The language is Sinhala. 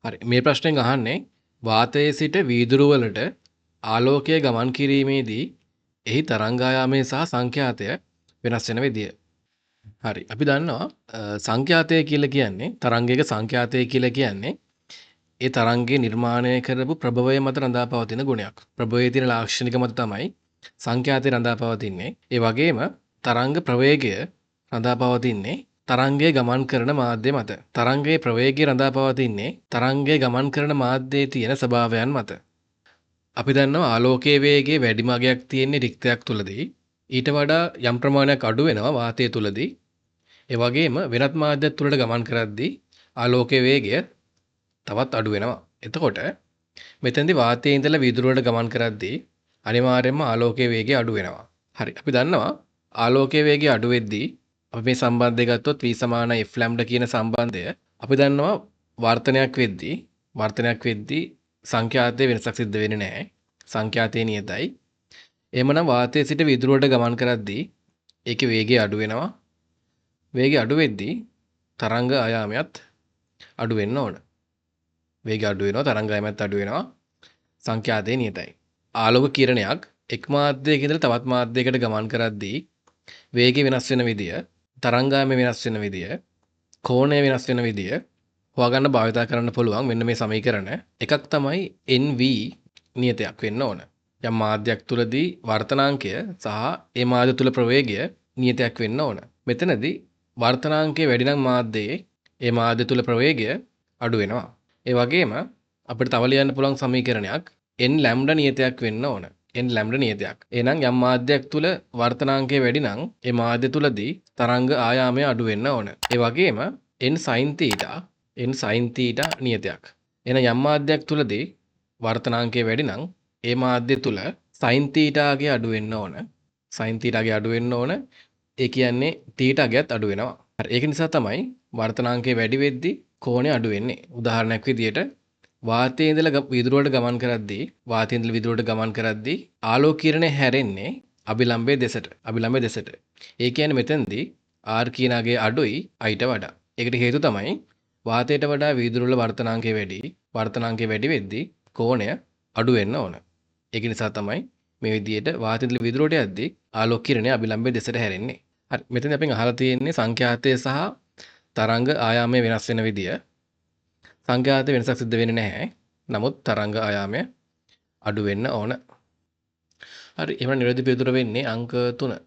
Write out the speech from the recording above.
හරි. මේ ප්‍රශ්නෙන් අහන්නේ වාතයේ සිට වීදුරු වලට ආලෝකය ගමන් කිරීමේදී එහි තරංගායාමය සහ සංඛ්‍යාතය වෙනස් වෙන විදිය. හරි. අපි දන්නවා සංඛ්‍යාතය කියලා කියන්නේ තරංගයක සංඛ්‍යාතය කියලා කියන්නේ ඒ තරංගයේ නිර්මාණය කරපු ප්‍රභවය මත රඳා පවතින ගුණයක්. ප්‍රභවයේ තියෙන ලාක්ෂණික මත තමයි සංඛ්‍යාතය රඳා පවතින්නේ. ඒ වගේම තරංග ප්‍රවේගය රඳා පවතින්නේ තරංගයේ ගමන් කරන මාධ්‍ය මත. තරංගයේ ප්‍රවේගය රඳා පවතින්නේ තරංගයේ ගමන් කරන මාධ්‍යයේ තියෙන ස්වභාවයන් මත. අපි දන්නවා ආලෝකයේ වේගයේ වැඩි මගයක් තියෙන රික්තයක් තුලදී ඊට වඩා යම් ප්‍රමාණයක් අඩු වෙනවා වාතය තුලදී. ඒ වගේම වෙනත් මාධ්‍යයක් තුලට ගමන් කරද්දී ආලෝකයේ වේගය තවත් අඩු වෙනවා. එතකොට මෙතෙන්දී වාතයේ ඉඳලා වීදුරු වලට ගමන් කරද්දී අනිවාර්යයෙන්ම ආලෝකයේ වේගය අඩු වෙනවා. හරි. අපි දන්නවා ආලෝකයේ වේගය අඩු වෙද්දී අපි මේ සම්බන්ධය ගත්තොත් v සමාන f ලැම්ඩා කියන සම්බන්ධය අපි දන්නවා වර්තනයක් වෙද්දී සංඛ්‍යාතයේ වෙනසක් සිද්ධ වෙන්නේ නැහැ. සංඛ්‍යාතයේ නියතයි. එහෙමනම් වාතයේ සිට වීදුරු වලට ගමන් කරද්දී ඒකේ වේගය අඩු වෙනවා. වේගය අඩු වෙද්දී තරංග ආයාමයත් අඩු වෙන්න ඕන. වේගය අඩු වෙනවා තරංග ආයාමයත් අඩු වෙනවා. සංඛ්‍යාතයේ නියතයි. ආලෝක කිරණයක් එක් මාධ්‍යයක ඉඳලා තවත් මාධ්‍යයකට ගමන් කරද්දී වේගය වෙනස් වෙන විදිය, තරංගායම වෙනස් වෙන විදිය, කෝණය වෙනස් වෙන විදිය හොයාගන්න භාවිතා කරන්න පුළුවන් මෙන්න මේ සමීකරණ. එකක් තමයි NV නියතයක් වෙන්න ඕන. යම් මාධ්‍යයක් තුලදී වර්තනාංකය සහ ඒ මාධ්‍ය තුල ප්‍රවේගය නියතයක් වෙන්න ඕන. මෙතනදී වර්තනාංකය වැඩි නම් මාධ්‍යයේ ඒ මාධ්‍ය තුල ප්‍රවේගය අඩු වෙනවා. ඒ වගේම අපිට තව ලියන්න පුළුවන් සමීකරණයක් n ලැම්ඩා නියතයක් වෙන්න ඕන. n ලැම්ඩා නියතයක්. එහෙනම් යම් මාධ්‍යයක් තුල වර්තනාංකය වැඩි නම් ඒ මාධ්‍ය තුලදී තරංග ආයාමය අඩු වෙන්න ඕන. ඒ වගේම n sin theta නියතයක්. එහෙනම් යම් මාධ්‍යයක් තුලදී වර්තනාංකය වැඩි නම් ඒ මාධ්‍ය තුල sin theta ගේ අඩු වෙන්න ඕන. sin theta ගේ අඩු වෙන්න ඕන. ඒ කියන්නේ theta ගේත් අඩු වෙනවා. හරි. ඒක නිසා තමයි වර්තනාංකය වැඩි වෙද්දී කෝණය අඩු වෙන්නේ. උදාහරණයක් විදියට වාතයේ ඉඳලා වීදුරු වලට ගමන් කරද්දී ආලෝක කිරණය හැරෙන්නේ අභිලම්බයේ දෙසට. ඒ කියන්නේ මෙතෙන්දී r කියන අගේ අඩුයි ඊට වඩා. ඒකට හේතුව තමයි වාතයට වඩා වීදුරු වල වර්තනාංකය වැඩි. වර්තනාංකය වැඩි වෙද්දී කෝණය අඩු වෙන්න ඕන. ඒක නිසා තමයි මේ විදිහට වාතයේ ඉඳලා වීදුරුවට යද්දී ආලෝක කිරණය අභිලම්බයේ දෙසට හැරෙන්නේ. හරි. මෙතෙන්දී අපෙන් අහලා තියෙන්නේ සංඛ්‍යාතය සහ තරංග ආයාමය වෙනස් වෙන විදිය. සංඛ්‍යාත වෙනසක් සිද්ධ වෙන්නේ නැහැ. නමුත් තරංග ආයාමය අඩු වෙන්න ඕන. හරි. එහෙනම් නිරෝධී පිළිතුර වෙන්නේ අංක 3.